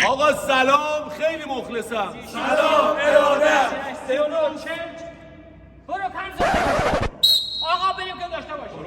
آقا سلام، خیلی مخلصم. سلام ارادت. برو کنزه آقا بریم که داشته باشیم.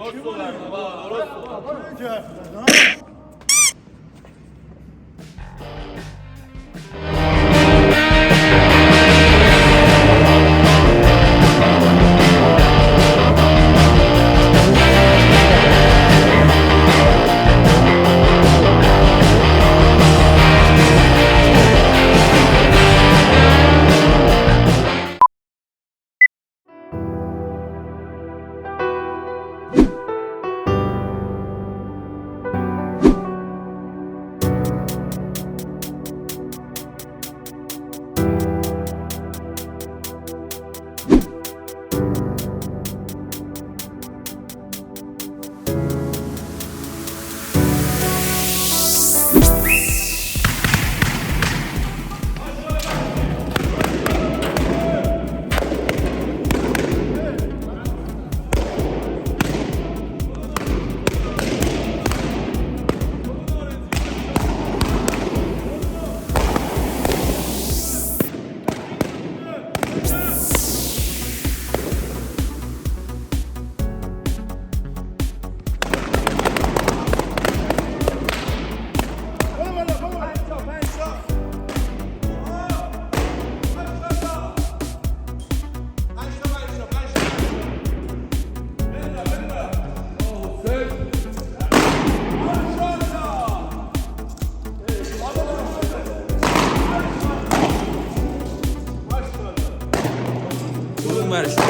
درست.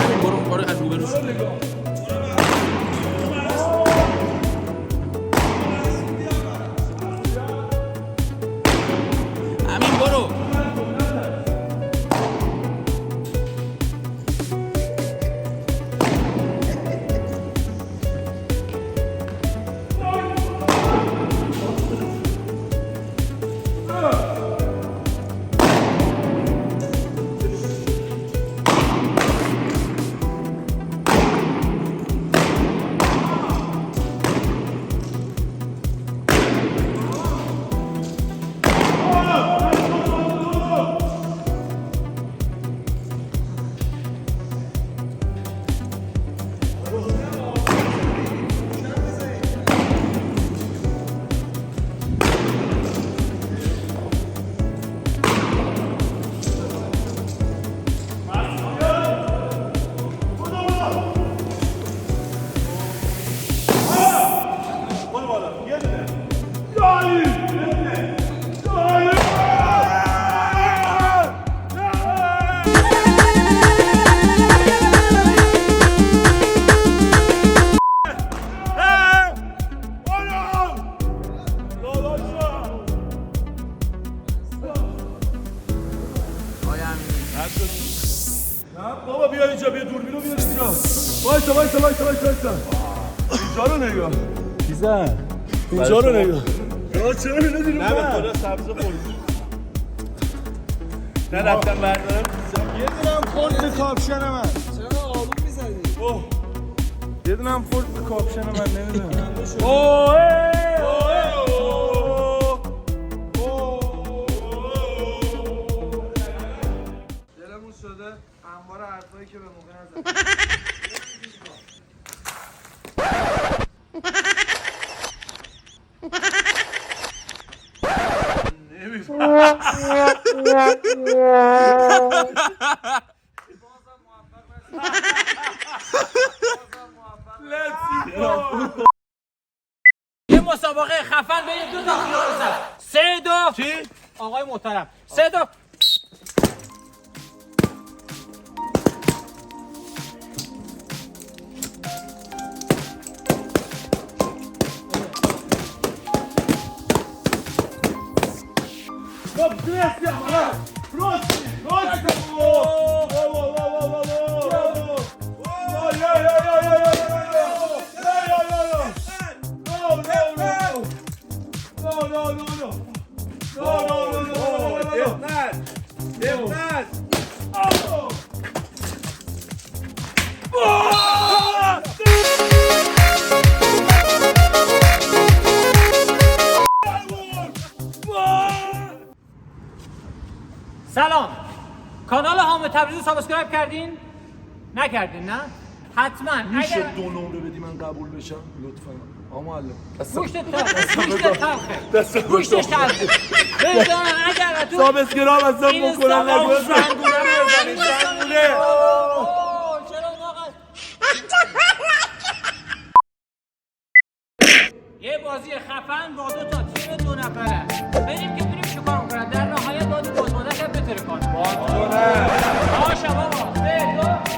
برو از روبرو همین برو. بابا بیا اینجا، بیا دوربینو بیار اینجا. وایسا. اینجا رو نگاه. چیزه؟ اینجا رو نگاه. یا چرا ندیدی رو نه به خدا سبز خوردی. نه رفتم بردارم. یه دونم خورد به کاپشن من. چرا آروم میزنی؟ یه دونم خورد به کاپشن من، نمیدونم. دلمون شده انبار حرفایی که به موقع نزدیم. یه مسابقه خفن بین دو تا خیال زد. 3-2 چی؟ آقای محترم 3-2 No. کانال هام تبریز رو سابسکرایب کردین؟ نکردین نه؟ حتما میشه اگر 2 نمره بدی من قبول بشم لطفا معلم گوشت تلخه گوشتش تلخه بزن اگر تو سابسکرایب اصلا بکنم نگوزم زنگوله یه بازی خفن با 2 تا تیم 2 نفره بریم که بریم چیکار کنن در نهایت باید بازمانده بتره کن باشه بابا 3 2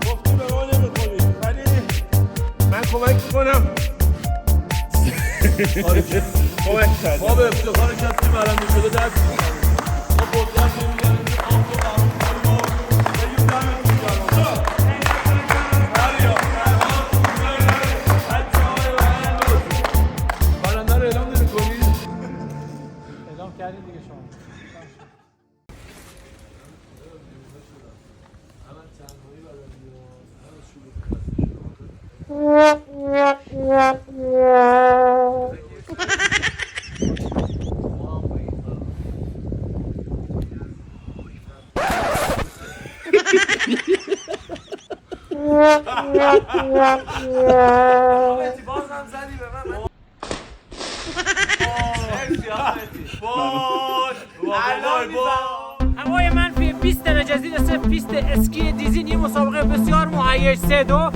گفتی به ما نمیخوری ولی من کمک کنم کمک کردیم ما به افتخار کسی برنده شده دست می‌زنیم ما قدرت نمی‌داریم که آب رو قبول کنیم و بگیم دمتون گرم برنده رو اعلام نمی‌کنید؟ اعلام کردین دیگه شما بازم زدی به من هوای منفی 20 درجه زیر صفر پیست اسکی دیزین این مسابقه بسیار مهیج 3 2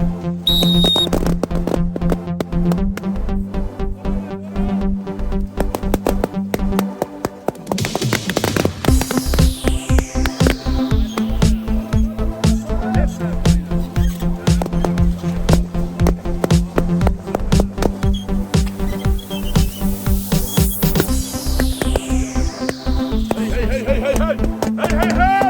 Hey!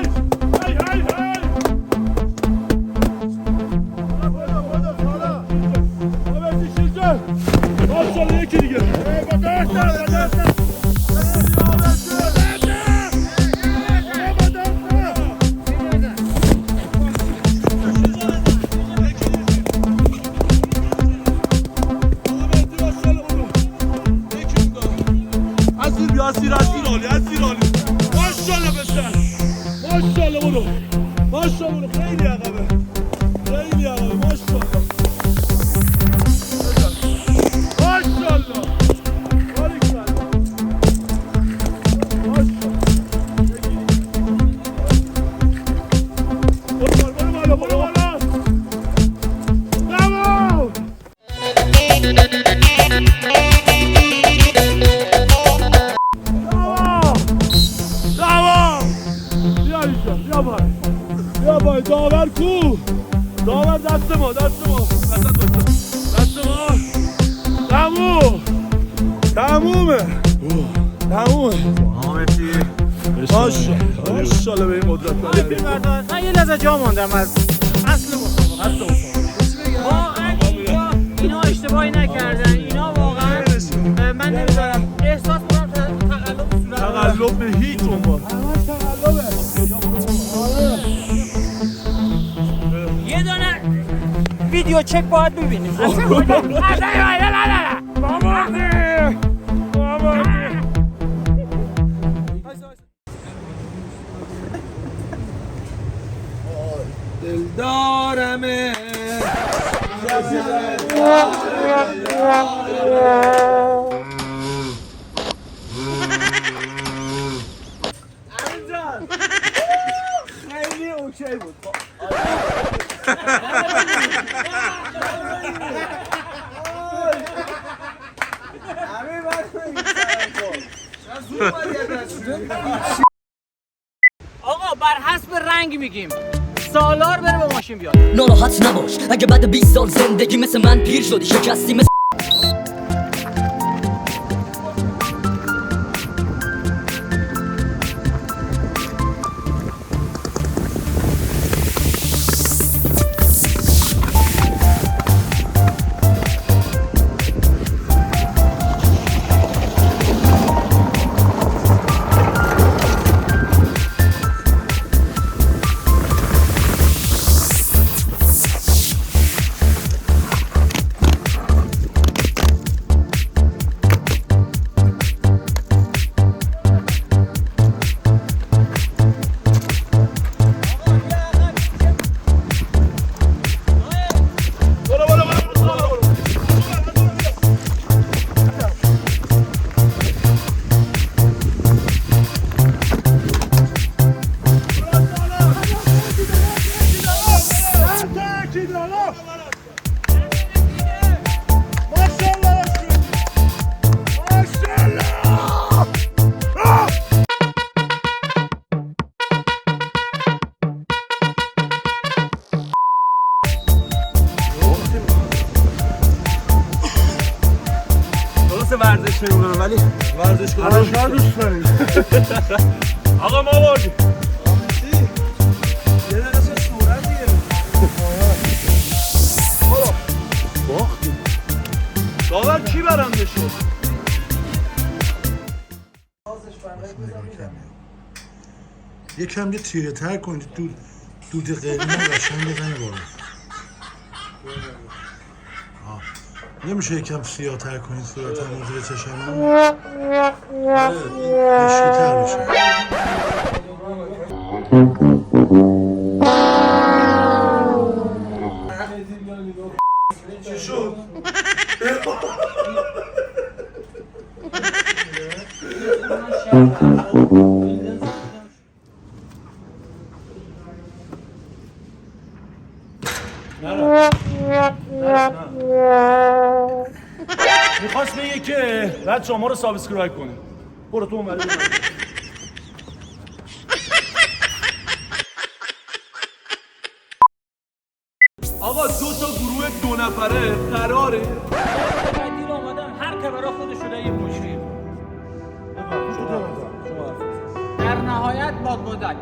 بیا پای بیا پای داور کو داور دست ما تمومه ماشاءالله به این قدرت من یه لحظه جا ماندم از اصل مسابقه. واقعا اینا اشتباهی نکردن. اینا واقعا من نمیدارم احساس کنم تقلب به هیچ عنوان. یه دونه ویدیو چک باید ببینیم. دلدارمه خیلی اوکی بود. آقا بر حسب رنگ میگیم. سالار بره با ماشین بیاد. ناراحت نباش اگه بعد 20 سال زندگی مثل من پیر شدی شکستی مثل ورزش نمی‌کنم ولی ورزشکار دوست داریم. آقا ما بردیم. یه دقیقه صورت دیگه. باختیم. داور کی برنده شد؟ یکم یه تیره تر کنید دود قیلی من قشنگ بزنه بالا. نمیشه یکم سیاه تر کنید صورتم مدیر چشمم مشکی تر بشه. چی شد؟ میخواست بگه که بعد شما رو سابسکرایب کنید. برو تو اونوری. آقا 2 تا گروه 2 نفره قراره دیر آمدن هر که برای خودش شده یه مجری. در نهایت بادبادک.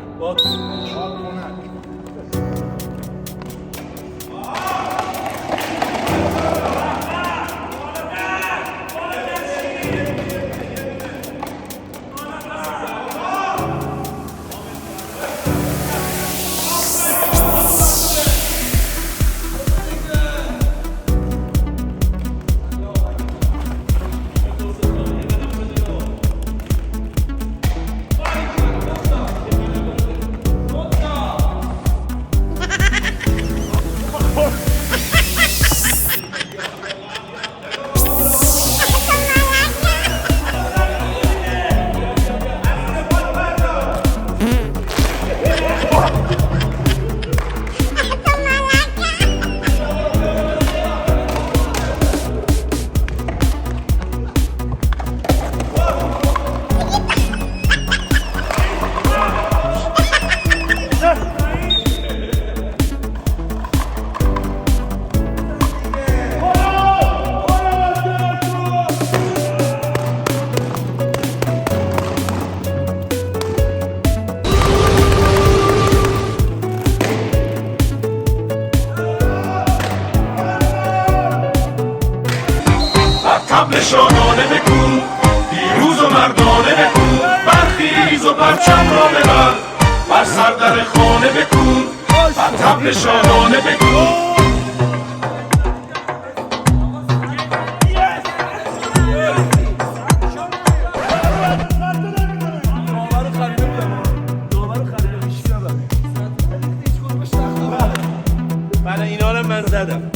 شادانه بکن پیروز و مردانه بکن برخیز و پرچم را ببر بر سردر خانه بکن و طبل شادانه بکن من اینا رو من زدم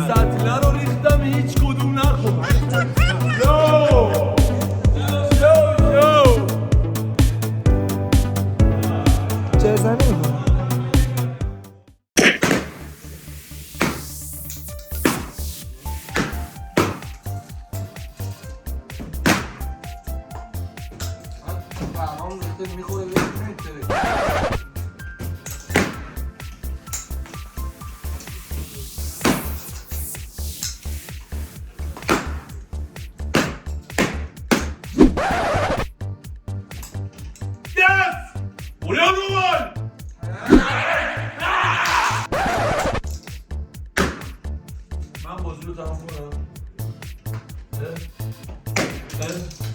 سطله رو ریختم هیچ کدوم نخون Buraya mı var? Ben bozulu tamam mı? Evet.